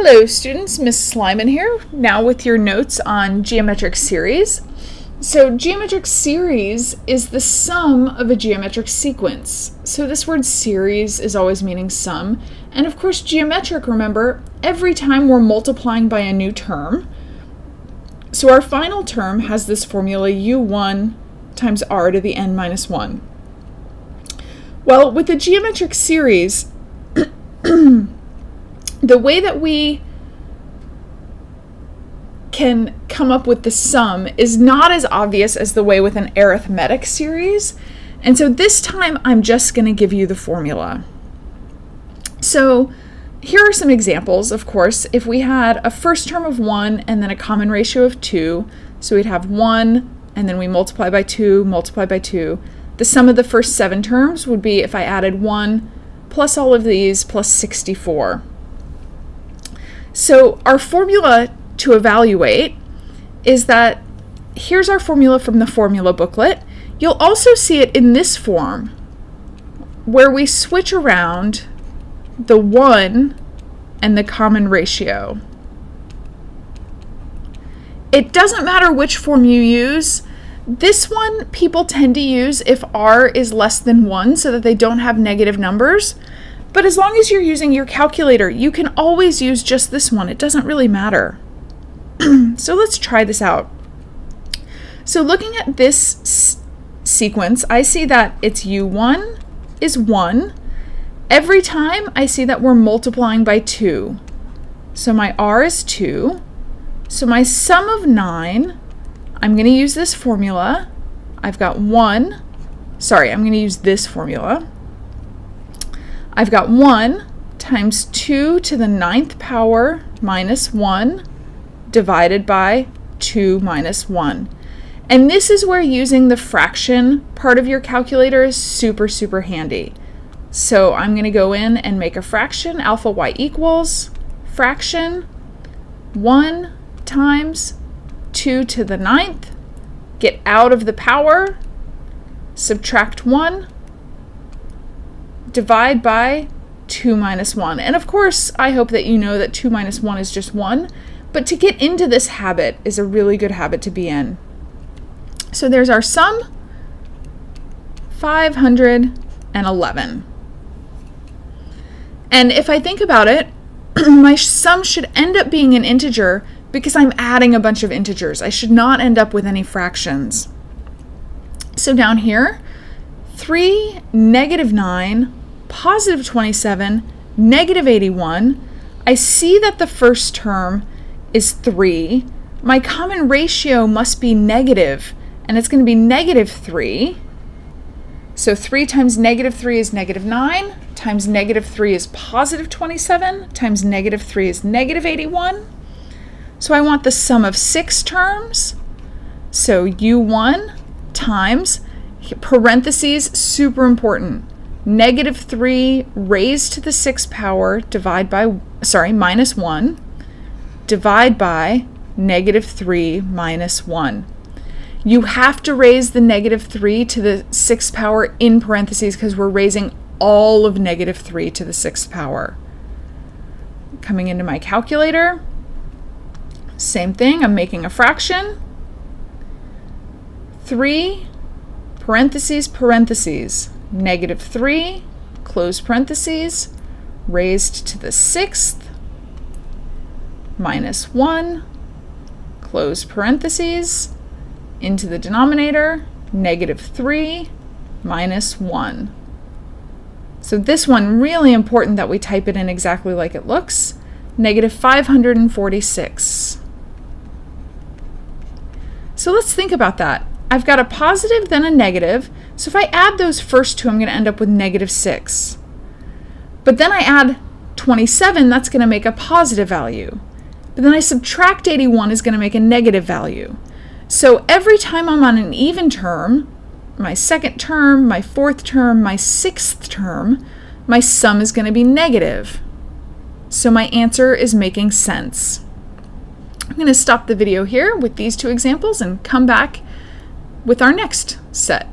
Hello students, Ms. Slyman here, now with your notes on geometric series. So geometric series is the sum of a geometric sequence. So this word series is always meaning sum. And of course geometric, remember, every time we're multiplying by a new term. So our final term has this formula u1 times r to the n minus 1. Well, with a geometric series, the way that we can come up with the sum is not as obvious as the way with an arithmetic series. And so this time I'm just going to give you the formula. So here are some examples, of course. If we had a first term of 1 and then a common ratio of 2, so we'd have 1 and then we multiply by 2, multiply by 2. The sum of the first 7 terms would be if I added 1 plus all of these plus 64. So our formula to evaluate is that here's our formula from the formula booklet. You'll also see it in this form where we switch around the 1 and the common ratio. It doesn't matter which form you use. This one people tend to use if r is less than 1 so that they don't have negative numbers. But as long as you're using your calculator, you can always use just this one. It doesn't really matter. So let's try this out. So looking at this sequence, I see that it's u1 is 1. Every time I see that we're multiplying by 2. So my r is 2. So my sum of 9, I'm going to use this formula. I've got I'm going to use this formula. I've got 1 times 2 to the 9th power minus 1 divided by 2 minus 1. And this is where using the fraction part of your calculator is super, super handy. So I'm going to go in and make a fraction, alpha y equals fraction 1 times 2 to the 9th, get out of the power, subtract 1, divide by 2 minus 1. And of course, I hope that you know that 2 minus 1 is just 1, but to get into this habit is a really good habit to be in. So there's our sum, 511. And if I think about it, my sum should end up being an integer because I'm adding a bunch of integers. I should not end up with any fractions. So down here, 3, negative 9, positive 27, negative 81. I see that the first term is 3. My common ratio must be negative, and it's going to be negative 3. So 3 times negative 3 is negative 9, times negative 3 is positive 27, times negative 3 is negative 81. So I want the sum of 6 terms. So u1 times, parentheses, super important, negative 3 raised to the 6th power minus 1, divide by negative 3 minus 1. You have to raise the negative 3 to the 6th power in parentheses because we're raising all of negative 3 to the 6th power. Coming into my calculator, same thing, I'm making a fraction. 3, parentheses, negative 3, close parentheses, raised to the 6th, minus 1, close parentheses, into the denominator, negative 3, minus 1. So this one, really important that we type it in exactly like it looks, negative 546. So let's think about that. I've got a positive, then a negative. So if I add those first two, I'm going to end up with negative 6. But then I add 27, that's going to make a positive value. But then I subtract 81 is going to make a negative value. So every time I'm on an even term, my second term, my fourth term, my 6th term, my sum is going to be negative. So my answer is making sense. I'm going to stop the video here with these two examples and come back with our next set.